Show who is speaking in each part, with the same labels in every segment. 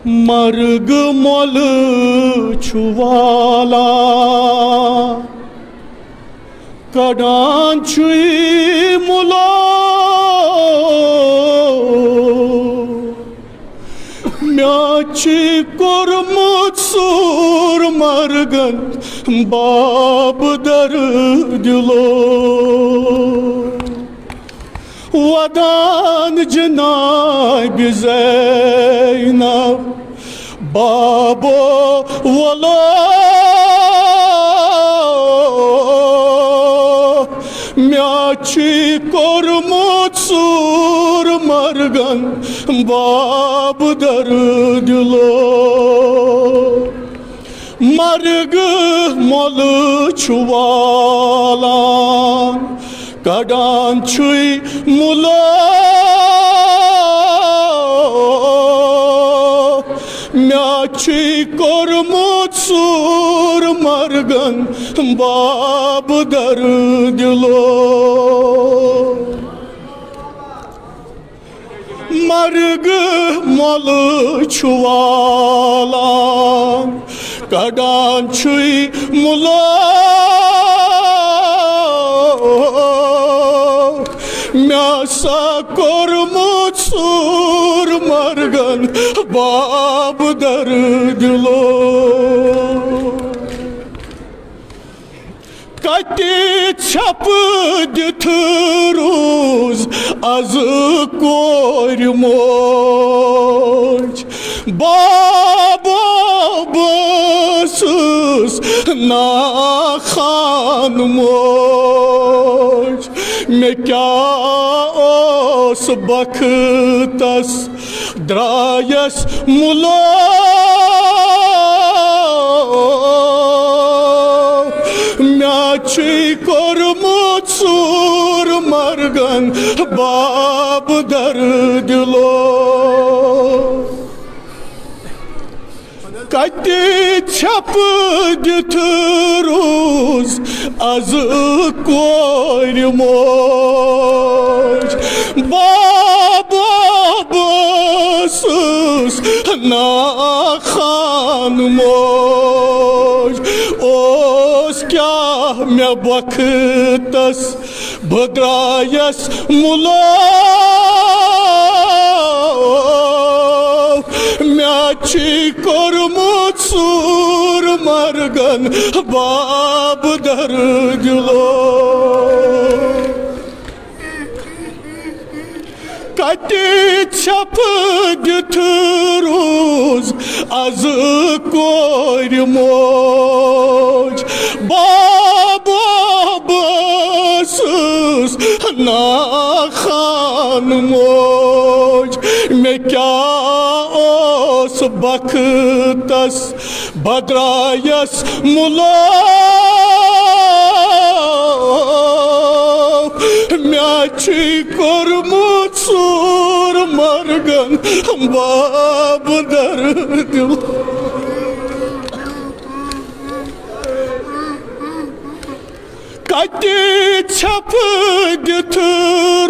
Speaker 1: मर्ग मोल छुवाला कडान छुई मुलो म्याची कोरमुत सूर मर्गन बाब दर दिलो वदान जनाय बिज़ैनब बाबो वलो म्याची कोरमुत सूर मर्गन बाब दर दिलो मर्ग मोल छुवालान कडान छुई मुलो म्याची कोरमुत सूर मर्गन बाब दर दिलो मर्ग मोल छुवालान कडान छुई मुलो म्यासा कोरमुत सूर मर्गन बाब दर दिलो कति छप दिथ रूज az कोर मोज बाबो बसुस ना खान मोज में क्या ओस बख्तस द्रायस मुलो म्याची कोरमुत सूर मर्गन बाब दर दिलो कति छप दिथ रूज az कोर मोज बाबो बसुस ना खान मोज ओस क्या मे बख्तस बद्रायस मुलो म्याची कोरमुत सूर मर्गन बाब दर दिलो कति छप दिथ रूज az कोर मोज बाबो बसुस ना खान मोज में क्या ओस बख्तस बद्रायस मुलो म्याची कोरमुत सूर मर्गन बाब दर दिलो कति छप दिथ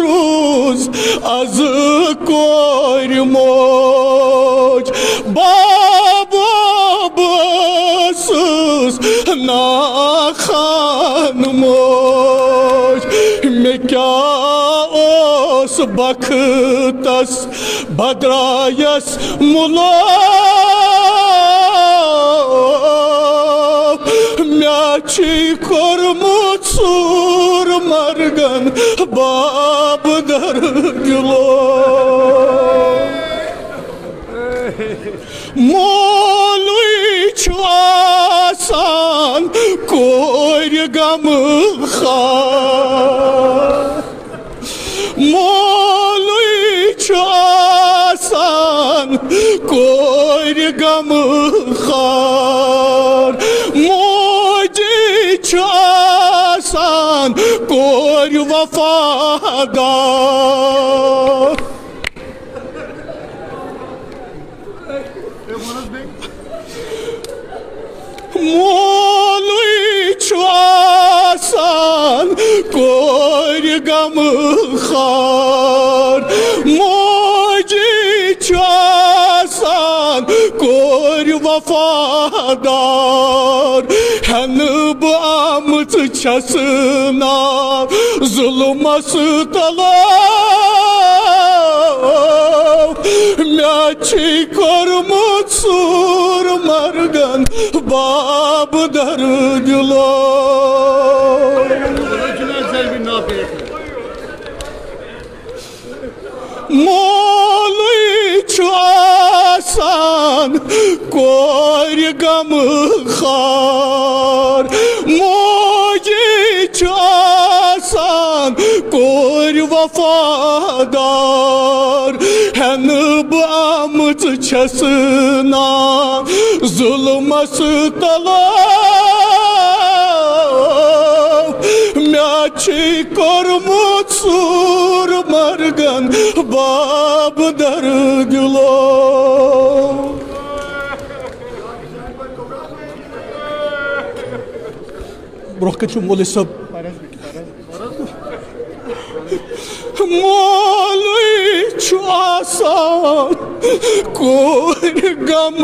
Speaker 1: रूज az कोर मोज बाबो बसुस ना खान मोज में क्या ओस बख्तस बद्रायस मुलो म्याची कोरमुत सूर मर्गन बाब दर दिलो मोलुई छु आसान कोर गम खार मोलुई छु आसान कोर गम खार मोजी छु आसान कोर वफादार मोलुई छु आसान कोर गम खार मोजी छु आसान vafadar. Hen bu amıt çasına zulması talav. Myaçi kormut sur margan bab dardilo. Molui çasan kor gam khar. Moji çasan kor vafadar. Hen bu amıt çasına zulması talav. Myaçi kormut sur margan bab dardilo. Bırakın mole sab. Molui çasan kor gam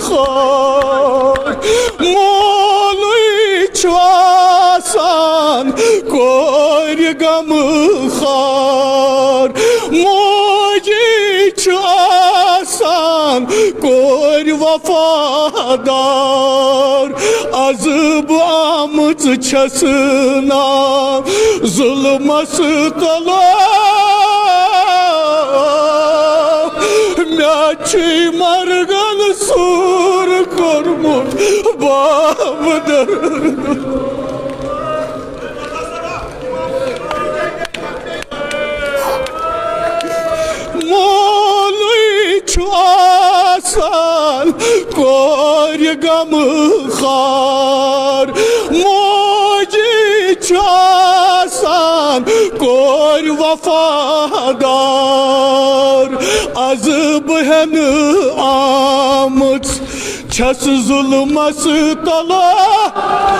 Speaker 1: khar. Molui çasan kor gam khar. Moji çasan kor vafadar. Azıb amıt çasına zulması talav. Myaçi margan sur kormut bab dardo. Molui çasan kor gam khar. Moji çasan kor vafadar. Azıb hen amıt ças zulması talav.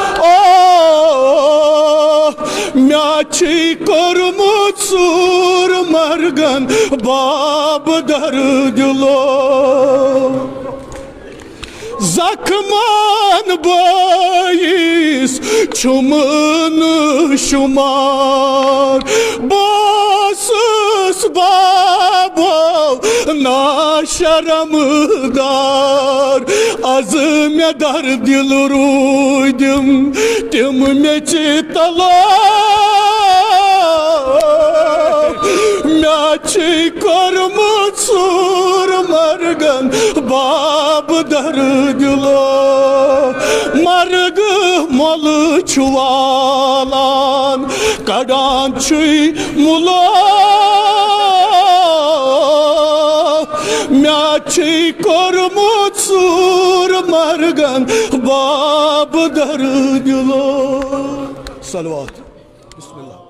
Speaker 1: Myaçi kormut sur margan bab dardilo. Zakman bayis çumun şumar. Basız baba naşaramdar. Azım ya dar dil ruydum tim meçi talav. Myaçi kormut sur margan bab dardilo. Margı malı çuvalan kadançı mula. Myaçi kormut sur margan bab dardilo. Salavat. Bismillah.